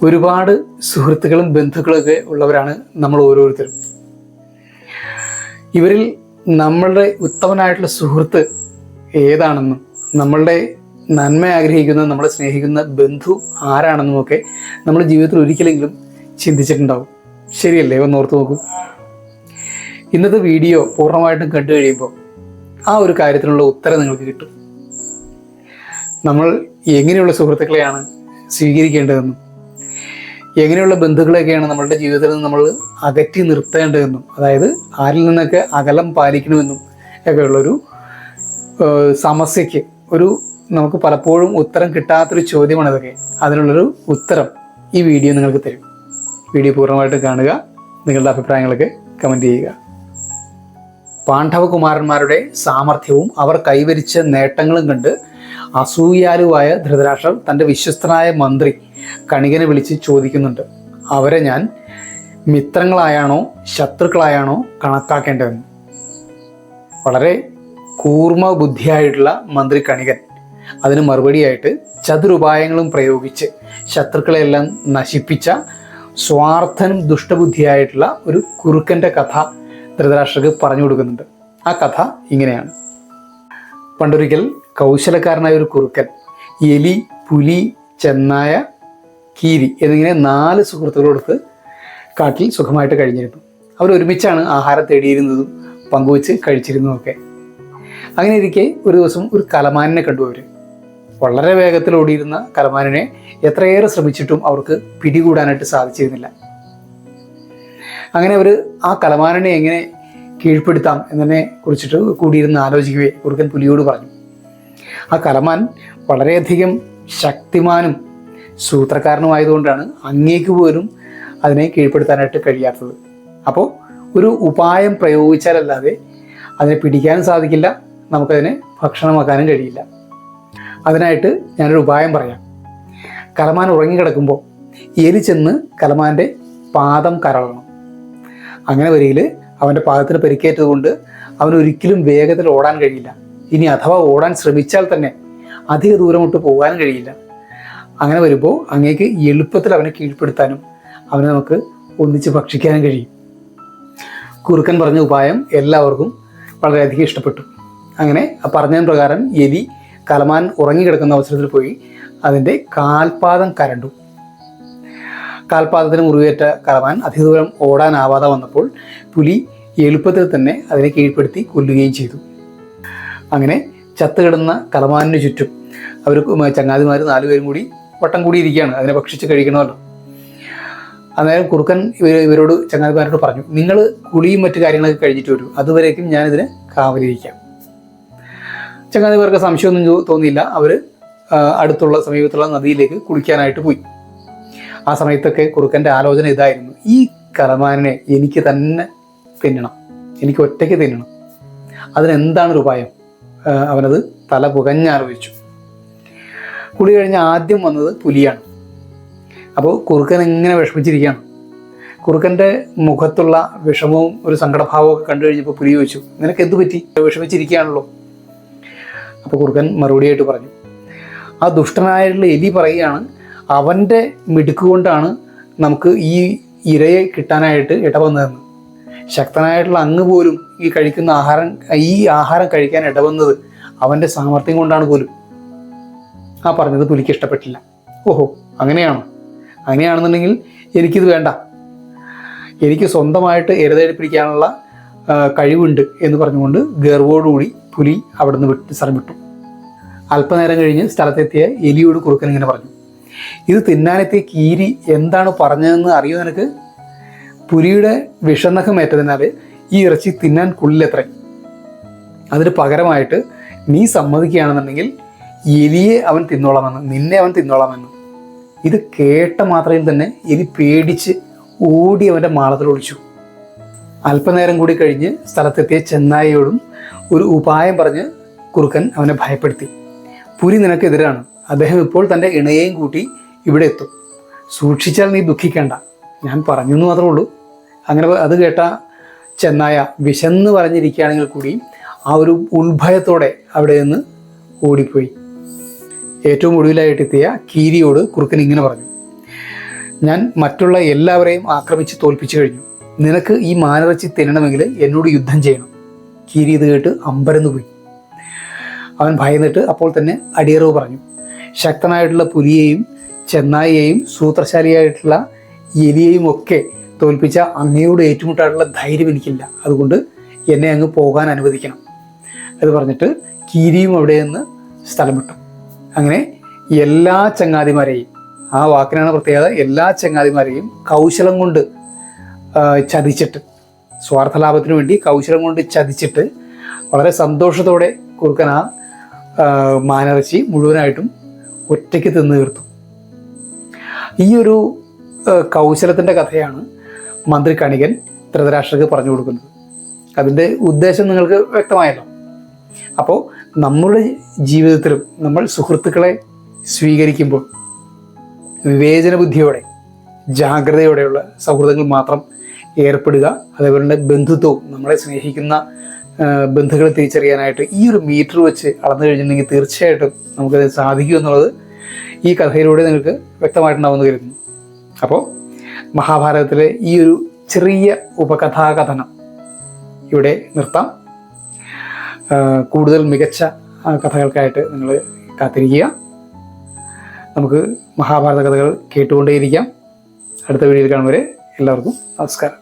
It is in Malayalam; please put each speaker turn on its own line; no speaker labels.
ഒരുപാട് സുഹൃത്തുക്കളും ബന്ധുക്കളൊക്കെ ഉള്ളവരാണ് നമ്മൾ ഓരോരുത്തരും. ഇവരിൽ നമ്മളുടെ ഉത്തമനായിട്ടുള്ള സുഹൃത്ത് ഏതാണെന്നും നമ്മളുടെ നന്മ ആഗ്രഹിക്കുന്ന, നമ്മളെ സ്നേഹിക്കുന്ന ബന്ധു ആരാണെന്നും ഒക്കെ നമ്മൾ ജീവിതത്തിൽ ഒരിക്കലെങ്കിലും ചിന്തിച്ചിട്ടുണ്ടാവും. ശരിയല്ലേ? ഒന്ന് ഓർത്ത് നോക്കൂ. ഇന്നത്തെ വീഡിയോ പൂർണ്ണമായിട്ടും കണ്ടു കഴിയുമ്പോൾ ആ ഒരു കാര്യത്തിനുള്ള ഉത്തരം നിങ്ങൾക്ക് കിട്ടും. നമ്മൾ എങ്ങനെയുള്ള സുഹൃത്തുക്കളെയാണ് സ്വീകരിക്കേണ്ടതെന്നും എങ്ങനെയുള്ള ബന്ധുക്കളെയൊക്കെയാണ് നമ്മളുടെ ജീവിതത്തിൽ നിന്ന് നമ്മൾ അകറ്റി നിർത്തേണ്ടതെന്നും, അതായത് ആരിൽ നിന്നൊക്കെ അകലം പാലിക്കണമെന്നും ഒക്കെയുള്ളൊരു സമസ്യയ്ക്ക് നമുക്ക് പലപ്പോഴും ഉത്തരം കിട്ടാത്തൊരു ചോദ്യമാണ് ഇതൊക്കെ. അതിനുള്ളൊരു ഉത്തരം ഈ വീഡിയോ നിങ്ങൾക്ക് തരും. വീഡിയോ പൂർണ്ണമായിട്ട് കാണുക, നിങ്ങളുടെ അഭിപ്രായങ്ങളൊക്കെ കമൻറ്റ് ചെയ്യുക. പാണ്ഡവകുമാരന്മാരുടെ സാമർഥ്യവും അവർ കൈവരിച്ച നേട്ടങ്ങളും കണ്ട് അസൂയാലുവായ ധൃതരാഷ്ട്രർ തൻ്റെ വിശ്വസ്തനായ മന്ത്രി കണികനെ വിളിച്ച് ചോദിക്കുന്നുണ്ട്, അവരെ ഞാൻ മിത്രങ്ങളായാണോ ശത്രുക്കളായാണോ കണക്കാക്കേണ്ടതെന്ന്. വളരെ കൂർമ്മ ബുദ്ധിയായിട്ടുള്ള മന്ത്രി കണികൻ അതിന് മറുപടിയായിട്ട് ചതുരുപായങ്ങളും പ്രയോഗിച്ച് ശത്രുക്കളെല്ലാം നശിപ്പിച്ച സ്വാർത്ഥനും ദുഷ്ടബുദ്ധിയായിട്ടുള്ള ഒരു കുറുക്കൻ്റെ കഥ ധൃതരാഷ്ട്രർക്ക് പറഞ്ഞു കൊടുക്കുന്നുണ്ട്. ആ കഥ ഇങ്ങനെയാണ്. പണ്ടൊരിക്കൽ കൗശലക്കാരനായ ഒരു കുറുക്കൻ എലി, പുലി, ചെന്നായ, കീരി എന്നിങ്ങനെ 4 സുഹൃത്തുക്കളോടൊത്ത് കാട്ടിൽ സുഖമായിട്ട് കഴിഞ്ഞിരുന്നു. അവർ ഒരുമിച്ചാണ് ആഹാരം തേടിയിരുന്നതും പങ്കുവച്ച് കഴിച്ചിരുന്നതൊക്കെ. അങ്ങനെ ഇരിക്കെ ഒരു ദിവസം ഒരു കലമാനിനെ കണ്ടു. അവർ വളരെ വേഗത്തിൽ ഓടിയിരുന്ന കലമാനിനെ എത്രയേറെ ശ്രമിച്ചിട്ടും അവർക്ക് പിടികൂടാനായിട്ട് സാധിച്ചിരുന്നില്ല. അങ്ങനെ അവർ ആ കലമാനിനെ എങ്ങനെ കീഴ്പ്പെടുത്താം എന്നതിനെ കുറിച്ചിട്ട് കൂടിയിരുന്ന് ആലോചിക്കുകയെ കുറുക്കൻ പുലിയോട് പറഞ്ഞു. ആ കലമാൻ വളരെയധികം ശക്തിമാനും സൂത്രക്കാരനുമായതുകൊണ്ടാണ് അങ്ങേക്ക് പോലും അതിനെ കീഴ്പ്പെടുത്താനായിട്ട് കഴിയാത്തത്. അപ്പോൾ ഒരു ഉപായം പ്രയോഗിച്ചാലല്ലാതെ അതിനെ പിടിക്കാനും സാധിക്കില്ല, നമുക്കതിനെ ഭക്ഷണമാക്കാനും കഴിയില്ല. അതിനായിട്ട് ഞാനൊരു ഉപായം പറയാം. കലമാൻ ഉറങ്ങിക്കിടക്കുമ്പോൾ എലി ചെന്ന് കലമാൻ്റെ പാദം കരളണം. അങ്ങനെ വരിയിൽ അവൻ്റെ പാദത്തിന് പരിക്കേറ്റത് കൊണ്ട് അവനൊരിക്കലും വേഗത്തിൽ ഓടാൻ കഴിയില്ല. ഇനി അഥവാ ഓടാൻ ശ്രമിച്ചാൽ തന്നെ അധിക ദൂരമൊട്ട് പോകാനും കഴിയില്ല. അങ്ങനെ വരുമ്പോൾ അങ്ങേക്ക് എളുപ്പത്തിൽ അവനെ കീഴ്പ്പെടുത്താനും അവനെ നമുക്ക് ഒന്നിച്ച് ഭക്ഷിക്കാനും കഴിയും. കുറുക്കൻ പറഞ്ഞ ഉപായം എല്ലാവർക്കും വളരെയധികം ഇഷ്ടപ്പെട്ടു. അങ്ങനെ പറഞ്ഞതിന് പ്രകാരം എലി കലമാൻ ഉറങ്ങിക്കിടക്കുന്ന അവസരത്തിൽ പോയി അതിൻ്റെ കാൽപാദം കരണ്ടു. കാൽപാദത്തിന് മുറിവേറ്റ കലമാൻ അധികദൂരം ഓടാനാവാതെ വന്നപ്പോൾ പുലി എളുപ്പത്തിൽ തന്നെ അതിനെ കീഴ്പ്പെടുത്തി കൊല്ലുകയും ചെയ്തു. അങ്ങനെ ചത്തുകിടന്ന കലമാനിന് ചുറ്റും അവർ ചങ്ങാതിമാർ 4 പേരും കൂടി വട്ടം കൂടിയിരിക്കുകയാണ്. അതിനെ ഭക്ഷിച്ച് കഴിക്കണമല്ലോ. അന്നേരം കുറുക്കൻ ഇവരോട് ചങ്ങാതിമാരോട് പറഞ്ഞു, നിങ്ങൾ കുളിയും മറ്റു കാര്യങ്ങളൊക്കെ കഴിഞ്ഞിട്ട് വരൂ, അതുവരേക്കും ഞാനിതിനെ കാവലിരിക്കാം. ചങ്ങാതിമാർക്ക് സംശയമൊന്നും തോന്നിയില്ല. അവർ അടുത്തുള്ള സമീപത്തുള്ള നദിയിലേക്ക് കുളിക്കാനായിട്ട് പോയി. ആ സമയത്തൊക്കെ കുറുക്കൻ്റെ ആലോചന ഇതായിരുന്നു, ഈ കലമാനിനെ എനിക്ക് തന്നെ തിന്നണം, എനിക്ക് ഒറ്റയ്ക്ക് തിന്നണം. അതിനെന്താണൊരു ഉപായം? അവനത് തല പുകഞ്ഞാലോചിച്ചു. കുളി കഴിഞ്ഞ് ആദ്യം വന്നത് പുലിയാണ്. അപ്പോൾ കുറുക്കൻ എങ്ങനെ വിഷമിച്ചിരിക്കുകയാണ്. കുറുക്കൻ്റെ മുഖത്തുള്ള വിഷമവും ഒരു സങ്കടഭാവവും ഒക്കെ കണ്ടു കഴിഞ്ഞപ്പോൾ പുലി ചോദിച്ചു, നിനക്ക് എന്ത് പറ്റി? വിഷമിച്ചിരിക്കുകയാണല്ലോ. അപ്പോൾ കുറുക്കൻ മറുപടിയായിട്ട് പറഞ്ഞു, ആ ദുഷ്ടനായിട്ടുള്ള എലി പറയുകയാണ്, അവൻ്റെ മിടുക്കുകൊണ്ടാണ് നമുക്ക് ഈ ഇരയെ കിട്ടാനായിട്ട് ഇടവന്നതെന്ന്. ശക്തനായിട്ടുള്ള അങ്ങ് പോലും ഈ ആഹാരം കഴിക്കാൻ ഇടവന്നത് അവൻ്റെ സാമർഥ്യം കൊണ്ടാണ് പോലും. ആ പറഞ്ഞത് പുലിക്ക് ഇഷ്ടപ്പെട്ടില്ല. ഓഹോ, അങ്ങനെയാണെന്നുണ്ടെങ്കിൽ എനിക്കിത് വേണ്ട, എനിക്ക് സ്വന്തമായിട്ട് ഇരതേടി പിടിക്കാനുള്ള കഴിവുണ്ട് എന്ന് പറഞ്ഞുകൊണ്ട് ഗർവോടുകൂടി പുലി അവിടുന്ന് സ്ഥലം വിട്ടു. അല്പനേരം കഴിഞ്ഞ് സ്ഥലത്തെത്തിയ എലിയോട് കുറുക്കൻ ഇങ്ങനെ പറഞ്ഞു, ഇത് തിന്നാനെത്തിയ കീരി എന്താണ് പറഞ്ഞതെന്ന് അറിയോ നിനക്ക്? പുലിയുടെ വിഷനഖമേറ്റതിനാൽ ഈ ഇറച്ചി തിന്നാൻ കൊള്ളില്ലത്രേ. അതിന് പകരമായിട്ട് നീ സമ്മതിക്കുകയാണെന്നുണ്ടെങ്കിൽ എലിയെ അവൻ തിന്നോളാമെന്ന്, നിന്നെ അവൻ തിന്നോളാമെന്ന്. ഇത് കേട്ട മാത്രയിൽ തന്നെ എലി പേടിച്ച് ഓടി അവൻ്റെ മാളത്തിൽ ഒളിച്ചു. അല്പനേരം കൂടി കഴിഞ്ഞ് സ്ഥലത്തെത്തിയ ചെന്നായയോടും ഒരു ഉപായം പറഞ്ഞ് കുറുക്കൻ അവനെ ഭയപ്പെടുത്തി. പുലി നിനക്കെതിരാണ്, അദ്ദേഹം ഇപ്പോൾ തൻ്റെ ഇണയെയും കൂട്ടി ഇവിടെ എത്തും, സൂക്ഷിച്ചാൽ നീ ദുഃഖിക്കേണ്ട, ഞാൻ പറഞ്ഞു എന്ന് മാത്രമേ ഉള്ളൂ. അങ്ങനെ അത് കേട്ട ചെന്നായ വിശന്ന് പറഞ്ഞിരിക്കുകയാണെങ്കിൽ കൂടി ആ ഒരു ഉത്ഭയത്തോടെ അവിടെ നിന്ന് ഓടിപ്പോയി. ഏറ്റവും ഒടുവിലായിട്ടെത്തിയ കീരിയോട് കുറുക്കൻ ഇങ്ങനെ പറഞ്ഞു, ഞാൻ മറ്റുള്ള എല്ലാവരെയും ആക്രമിച്ച് തോൽപ്പിച്ചു കഴിഞ്ഞു. നിനക്ക് ഈ മാനിറച്ചി തിന്നണമെങ്കിൽ എന്നോട് യുദ്ധം ചെയ്യണം. കീരി ഇത് കേട്ട് അമ്പരന്ന് പോയി. അവൻ ഭയന്നിട്ട് അപ്പോൾ തന്നെ അടിയറവ് പറഞ്ഞു, ശക്തനായിട്ടുള്ള പുലിയെയും ചെന്നായിയെയും സൂത്രശാലിയായിട്ടുള്ള എലിയെയും ഒക്കെ തോൽപ്പിച്ച അങ്ങയോട് ഏറ്റുമുട്ടാനുള്ള ധൈര്യം എനിക്കില്ല. അതുകൊണ്ട് എന്നെ അങ്ങ് പോകാൻ അനുവദിക്കണം. അത് പറഞ്ഞിട്ട് കീരിയും അവിടെ നിന്ന് സ്ഥലം വിട്ടു. അങ്ങനെ എല്ലാ ചങ്ങാതിമാരെയും, ആ വാക്കിനാണ് പ്രത്യേകത, എല്ലാ ചങ്ങാതിമാരെയും കൗശലം കൊണ്ട് ചതിച്ചിട്ട്, സ്വാർത്ഥലാഭത്തിന് വേണ്ടി കൗശലം കൊണ്ട് ചതിച്ചിട്ട് വളരെ സന്തോഷത്തോടെ കുറുക്കൻ ആ മാനിറച്ചി മുഴുവനായിട്ടും ഒറ്റയ്ക്ക് തിന്നു തീർത്തു. ഈ ഒരു കൗശലത്തിൻ്റെ കഥയാണ് മന്ത്രി കണികൻ ധൃതരാഷ്ട്രർക്ക് പറഞ്ഞു കൊടുക്കുന്നത്. അതിൻ്റെ ഉദ്ദേശം നിങ്ങൾക്ക് വ്യക്തമായല്ലോ. അപ്പോൾ നമ്മുടെ ജീവിതത്തിലും നമ്മൾ സുഹൃത്തുക്കളെ സ്വീകരിക്കുമ്പോൾ വിവേചന ബുദ്ധിയോടെ, ജാഗ്രതയോടെയുള്ള സൗഹൃദങ്ങൾ മാത്രം ഏർപ്പെടുക. അതേപോലെ തന്നെ ബന്ധുത്വവും, നമ്മളെ സ്നേഹിക്കുന്ന ബന്ധുക്കളെ തിരിച്ചറിയാനായിട്ട് ഈ ഒരു മീറ്റർ വെച്ച് അളന്നു കഴിഞ്ഞിട്ടുണ്ടെങ്കിൽ തീർച്ചയായിട്ടും നമുക്കത് സാധിക്കും എന്നുള്ളത് ഈ കഥയിലൂടെ നിങ്ങൾക്ക് വ്യക്തമായിട്ടുണ്ടാവുമെന്ന് കരുതുന്നു. അപ്പോൾ മഹാഭാരതത്തിലെ ഈ ഒരു ചെറിയ ഉപകഥാകഥനം ഇവിടെ നിർത്താം. കൂടുതൽ മികച്ച കഥകൾക്കായിട്ട് നിങ്ങൾ കാത്തിരിക്കുക. നമുക്ക് മഹാഭാരത കഥകൾ കേട്ടുകൊണ്ടേയിരിക്കാം. അടുത്ത വീഡിയോയിൽ കാണും വരെ എല്ലാവർക്കും നമസ്കാരം.